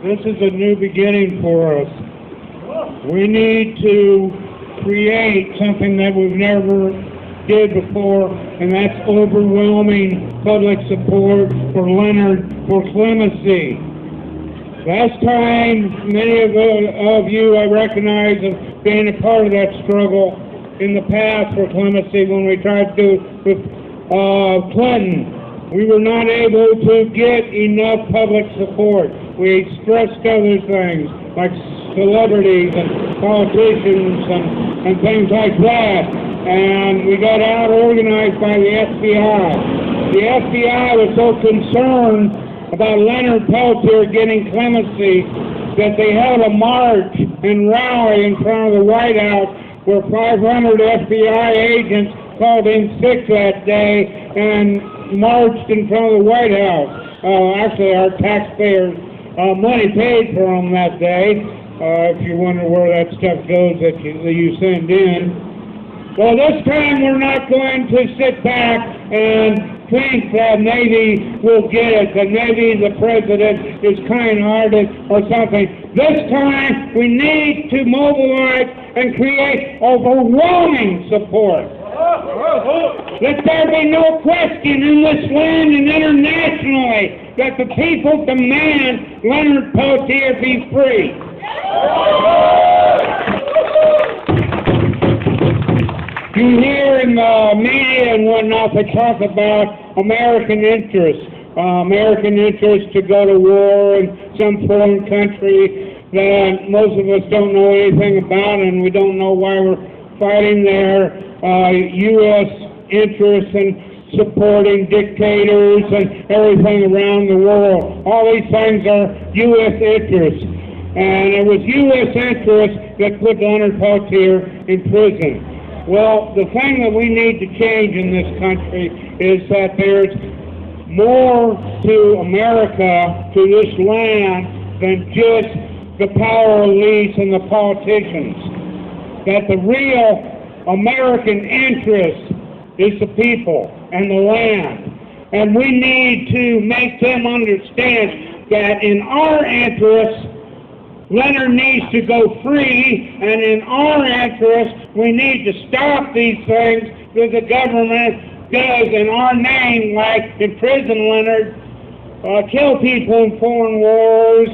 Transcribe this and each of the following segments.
This is a new beginning for us. We need to create something that we've never did before, and that's overwhelming public support for Leonard for clemency. Last time, many of you I recognize have been a part of that struggle in the past for clemency when we tried to do it with Clinton. We were not able to get enough public support. We stressed other things like celebrities and politicians and things like that. And we got out organized by the FBI. The FBI was so concerned about Leonard Peltier getting clemency that they held a march and rally in front of the White House where 500 FBI agents called in sick that day and marched in front of the White House. Actually, our taxpayers' money paid for them that day, if you wonder where that stuff goes that you send in. Well, this time we're not going to sit back and think that maybe we'll get it, that maybe the president is kind-hearted or something. This time we need to mobilize and create overwhelming support. Let there be no question in this land and internationally that the people demand Leonard Peltier be free. You hear in the media and whatnot, they talk about American interests. American interest to go to war in some foreign country that most of us don't know anything about, and we don't know why we're fighting there. U.S. interest in supporting dictators and everything around the world. All these things are U.S. interests. And it was U.S. interest that put Leonard Peltier in prison. Well, the thing that we need to change in this country is that there's more to America, to this land, than just the power elites and the politicians. That the real American interest is the people and the land. And we need to make them understand that in our interest, Leonard needs to go free, and in our interest, we need to stop these things that the government does in our name, like imprison Leonard, kill people in foreign wars,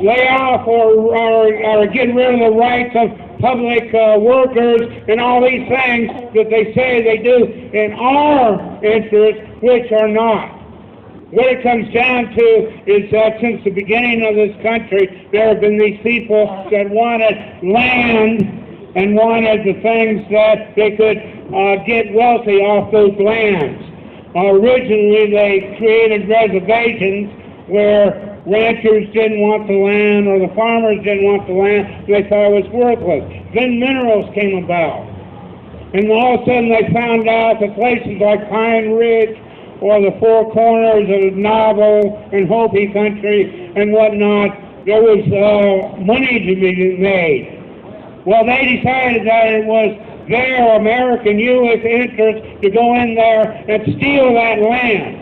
lay off or get rid of the rights of public workers, and all these things that they say they do in our interest, which are not. What it comes down to is that since the beginning of this country, there have been these people that wanted land and wanted the things that they could get wealthy off those lands. Originally, they created reservations where ranchers didn't want the land or the farmers didn't want the land. They thought it was worthless. Then minerals came about. And all of a sudden, they found out that places like Pine Ridge or the Four Corners of Novel and Hopi country and whatnot, there was money to be made. Well, they decided that it was their American U.S. interest to go in there and steal that land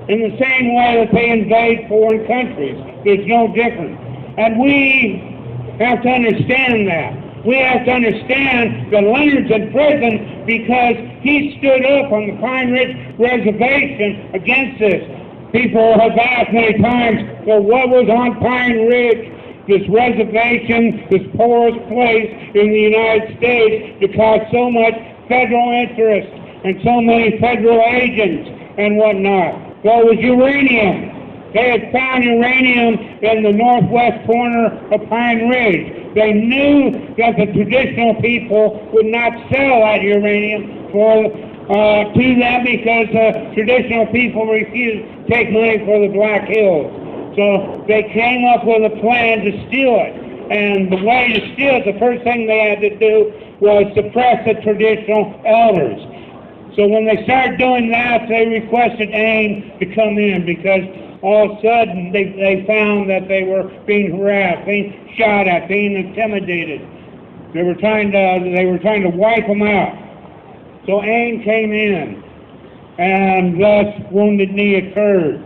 in the same way that they invade foreign countries. There's no difference. And we have to understand that. We have to understand that Leonard's in prison because he stood up on the Pine Ridge Reservation against this. People have asked many times, well, what was on Pine Ridge, this reservation, this poorest place in the United States, to cause so much federal interest and so many federal agents and whatnot? Well, it was uranium. They had found uranium in the northwest corner of Pine Ridge. They knew that the traditional people would not sell that uranium to them because traditional people refused to take money for the Black Hills. So they came up with a plan to steal it. And the way to steal it, the first thing they had to do was suppress the traditional elders. So when they started doing that, they requested AIM to come in because all of a sudden they found that they were being harassed, being shot at, being intimidated. They were trying to wipe them out. So AIM came in, and thus Wounded Knee occurred.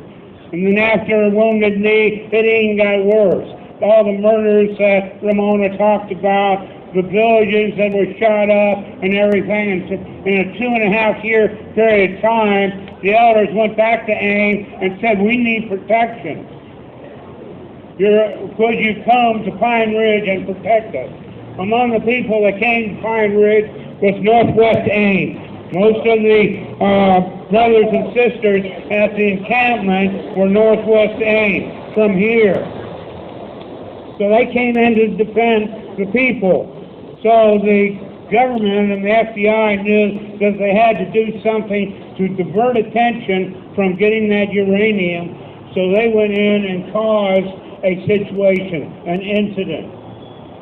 And then after a wounded knee, it even got worse. All the murders that Ramona talked about, the villages that were shot up and everything, and in a 2.5-year period of time, the elders went back to AIM and said, we need protection. Could you come to Pine Ridge and protect us? Among the people that came to Pine Ridge was Northwest AIM. Most of the brothers and sisters at the encampment were Northwest AIM from here. So they came in to defend the people. So the government and the FBI knew that they had to do something to divert attention from getting that uranium. So they went in and caused a situation, an incident.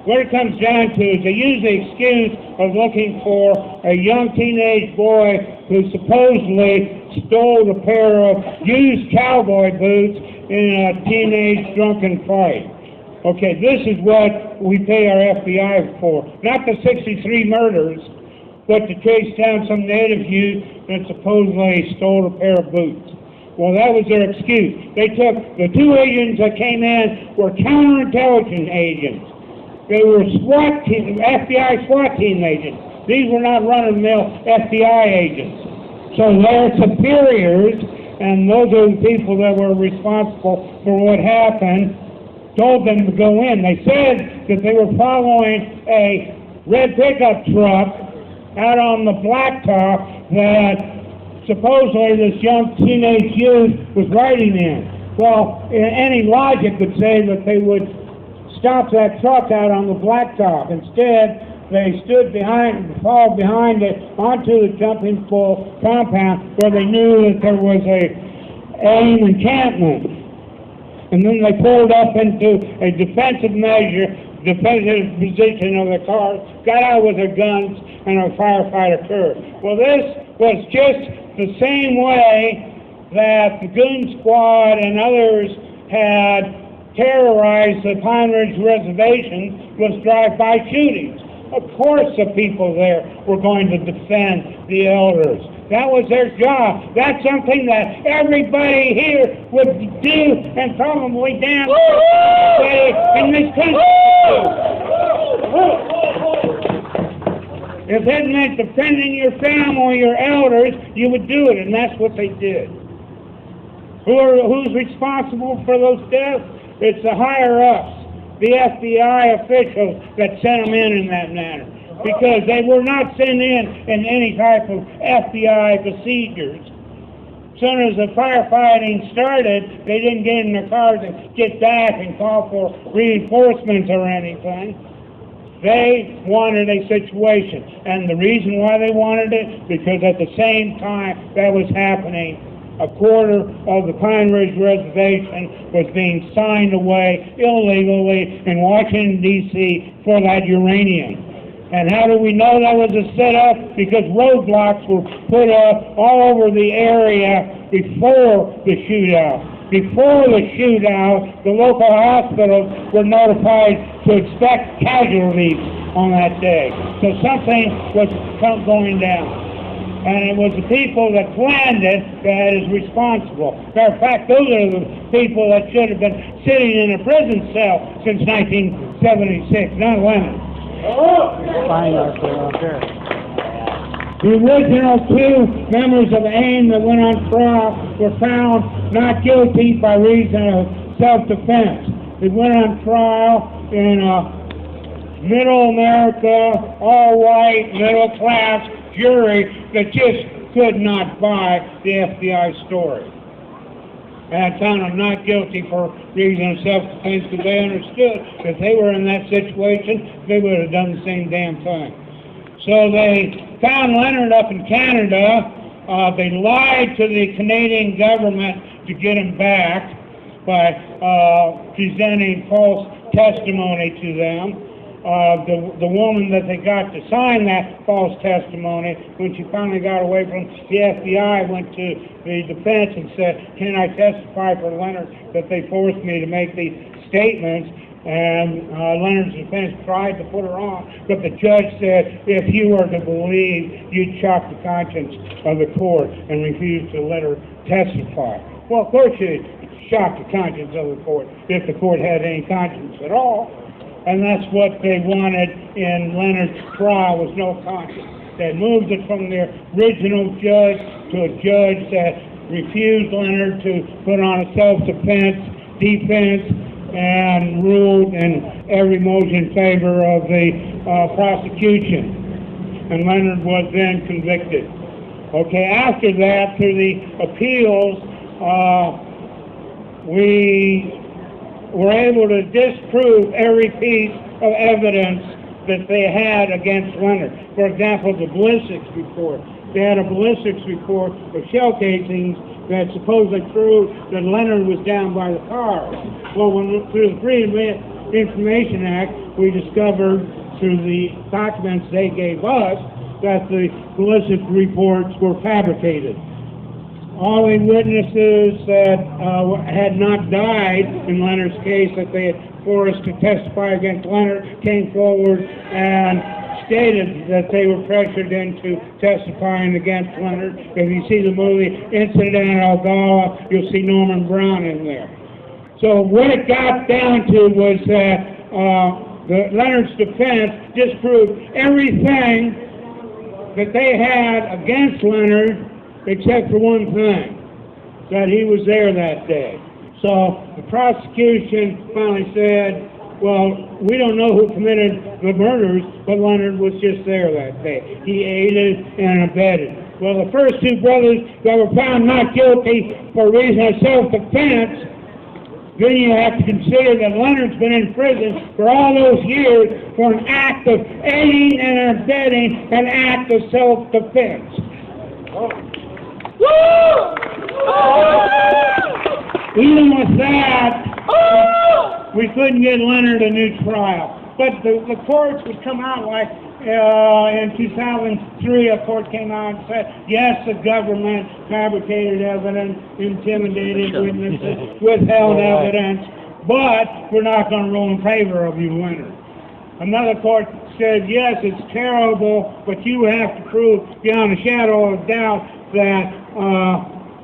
What it comes down to is they use the excuse of looking for a young teenage boy who supposedly stole a pair of used cowboy boots in a teenage drunken fight. Okay, this is what we pay our FBI for. Not the 63 murders, but to chase down some native youth that supposedly stole a pair of boots. Well, that was their excuse. They took the 2 agents that came in were counterintelligence agents. They were FBI SWAT team agents. These were not run-of-the-mill FBI agents. So their superiors, and those are the people that were responsible for what happened, told them to go in. They said that they were following a red pickup truck out on the blacktop that supposedly this young teenage youth was riding in. Well, any logic would say that they would stop that truck out on the blacktop. Instead, they stood fall behind it onto the jumping full compound where they knew that there was a AIM encampment. And then they pulled up into a defensive position of the car, got out with their guns, and a firefight occurred. Well, this was just the same way that the Goon Squad and others had terrorized the Pine Ridge Reservation with drive-by shootings. Of course the people there were going to defend the elders. That was their job. That's something that everybody here would do, and probably damn everybody in this country would do. If it meant defending your family, your elders, you would do it, and that's what they did. Who's responsible for those deaths? It's the higher-ups, the FBI officials that sent them in that manner. Because they were not sent in any type of FBI procedures. As soon as the firefighting started, they didn't get in their cars and get back and call for reinforcements or anything. They wanted a situation. And the reason why they wanted it, because at the same time that was happening, a quarter of the Pine Ridge Reservation was being signed away illegally in Washington, D.C. for that uranium. And how do we know that was a setup? Because roadblocks were put up all over the area before the shootout. Before the shootout, the local hospitals were notified to expect casualties on that day. So something was going down. And it was the people that planned it that is responsible. Matter of fact, those are the people that should have been sitting in a prison cell since 1976, not Leonard. The original 2 members of AIM that went on trial were found not guilty by reason of self-defense. They went on trial in a middle America, all-white, middle-class jury that just could not buy the FBI story. And found them not guilty for reason of self-defense because they understood if they were in that situation, they would have done the same damn thing. So they found Leonard up in Canada. They lied to the Canadian government to get him back by presenting false testimony to them. The woman that they got to sign that false testimony, when she finally got away from the FBI, went to the defense and said, can I testify for Leonard that they forced me to make these statements? And Leonard's defense tried to put her on, but the judge said, if you were to believe, you'd shock the conscience of the court and refuse to let her testify. Well, of course shock the conscience of the court, if the court had any conscience at all. And that's what they wanted in Leonard's trial, was no conscience. They moved it from their original judge to a judge that refused Leonard to put on a self-defense, and ruled in every motion in favor of the prosecution. And Leonard was then convicted. Okay, after that, through the appeals, we were able to disprove every piece of evidence that they had against Leonard. For example, the ballistics report. They had a ballistics report of shell casings that supposedly proved that Leonard was down by the car. Well, through the Freedom of Information Act, we discovered through the documents they gave us that the ballistic reports were fabricated. All the witnesses that had not died in Leonard's case that they had forced to testify against Leonard came forward and stated that they were pressured into testifying against Leonard. If you see the movie Incident at Algala, you'll see Norman Brown in there. So what it got down to was that Leonard's defense disproved everything that they had against Leonard except for one thing, that he was there that day. So the prosecution finally said, well, we don't know who committed the murders, but Leonard was just there that day. He aided and abetted. Well, the first two brothers that were found not guilty for reason of self-defense, then you have to consider that Leonard's been in prison for all those years for an act of aiding and abetting, an act of self-defense. Even with that, we couldn't get Leonard a new trial. But the courts would come out like, in 2003, a court came out and said, yes, the government fabricated evidence, intimidated witnesses, withheld evidence, but we're not going to rule in favor of you, Leonard. Another court said, yes, it's terrible, but you have to prove beyond a shadow of doubt that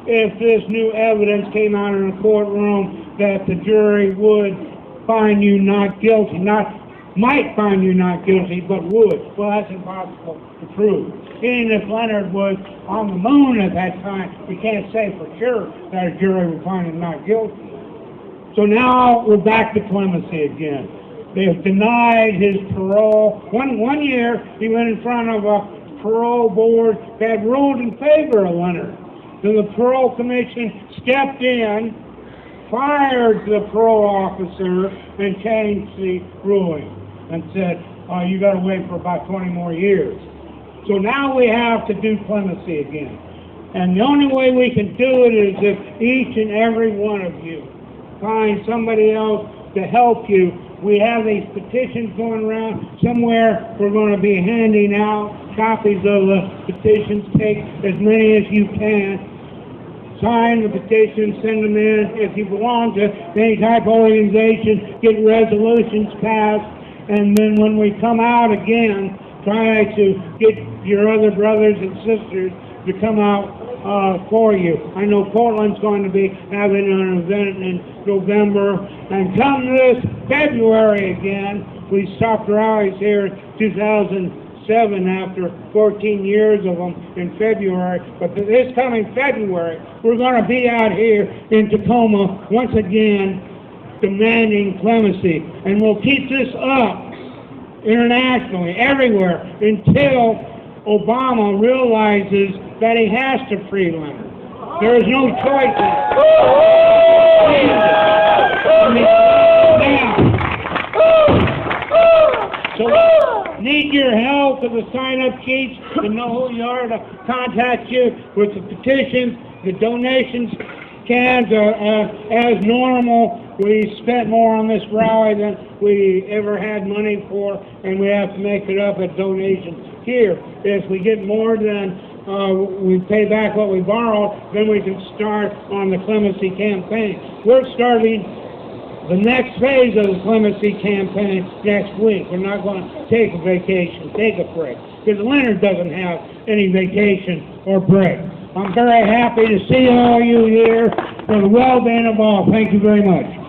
if this new evidence came out in a courtroom, that the jury would find you not guilty, might find you not guilty, but would. Well, that's impossible to prove. Even if Leonard was on the moon at that time, we can't say for sure that a jury would find him not guilty. So now we're back to clemency again. They have denied his parole. One year, he went in front of a parole board that ruled in favor of Leonard. Then the parole commission stepped in, fired the parole officer, and changed the ruling and said, oh, you got to wait for about 20 more years. So now we have to do clemency again. And the only way we can do it is if each and every one of you find somebody else to help you. We have these petitions going around. Somewhere we're going to be handing out copies of the petitions. Take as many as you can. Sign the petition, send them in. If you belong to any type of organization, get resolutions passed. And then when we come out again, try to get your other brothers and sisters to come out for you. I know Portland's going to be having an event in November. And come this February again, we stopped rallies here in 2007 after 14 years of them in February. But this coming February, we're going to be out here in Tacoma once again demanding clemency. And we'll keep this up internationally, everywhere, until Obama realizes that he has to free Leonard. There is no choice So need your help with the sign-up sheets to know who you are, to contact you with the petitions, the donations cans as normal. We spent more on this rally than we ever had money for, and we have to make it up at donations here. If we get more than we pay back what we borrowed, then we can start on the clemency campaign. We're starting the next phase of the clemency campaign next week. We're not going to take a vacation, take a break, because Leonard doesn't have any vacation or break. I'm very happy to see all you here. for the well-being of all. Thank you very much.